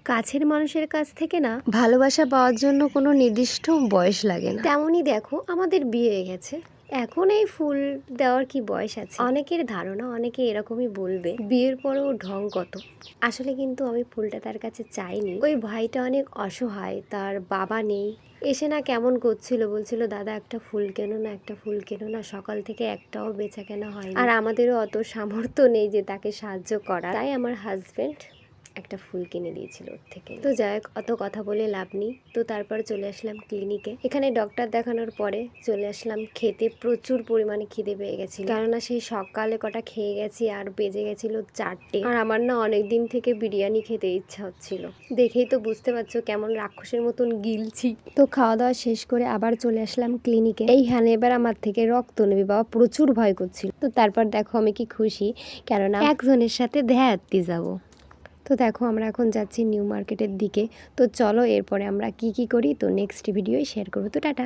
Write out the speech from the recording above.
কাছের মানুষের কাছ থেকে না ভালোবাসা পাওয়ার জন্য কোনো নির্দিষ্ট বয়স লাগে না। তেমনই দেখো আমাদের বিয়ে হয়ে গেছে, এখন এই ফুল দেওয়ার কি বয়স আছে? অনেকের ধারণা, অনেকে এরকমই বলবে বিয়ের পরেও ঢং কত। আসলে কিন্তু আমি ফুলটা তার কাছে চাইনি। ওই ভাইটা অনেক অসহায়, তার বাবা নেই। এসে না কেমন করছিল, বলছিল দাদা একটা ফুল কেনো না, একটা ফুল কেনো না। সকাল থেকে একটাও বেচা কেনা হয়নি, আর আমাদেরও অত সামর্থ্য নেই যে তাকে সাহায্য করা। তাই আমার হাজবেন্ড একটা ফুল কিনে দিয়েছিল ওর থেকে। তো যাই হোক, অত কথা বলে লাভ নেই। তো তারপর চলে আসলাম ক্লিনিকে। এখানে ডক্টর দেখানোর পরে চলে আসলাম খেতে। প্রচুর পরিমাণে খিদে পেয়ে গেছিল, কেননা সেই সকালে কটা খেয়ে গেছি আর বেজে গেছিল 4টে। আর আমার না অনেক দিন থেকে বিরিয়ানি খেতে ইচ্ছা হচ্ছিল। দেখেই তো বুঝতে পারছো কেমন রাক্ষসের মতন গিলছি। তো খাওয়া দাওয়া শেষ করে আবার চলে আসলাম ক্লিনিকে। এইখানে এবার আমার থেকে রক্ত নেবে, বাবা প্রচুর ভয় করছিল। তো তারপর দেখো আমি কি খুশি, কেননা একজনের সাথে দেখাতে যাবো। তো দেখো আমরা এখন যাচ্ছি নিউ মার্কেটের দিকে। তো চলো এরপরে আমরা কি করি তো নেক্সট ভিডিওয় শেয়ার করবো। তো টাটা।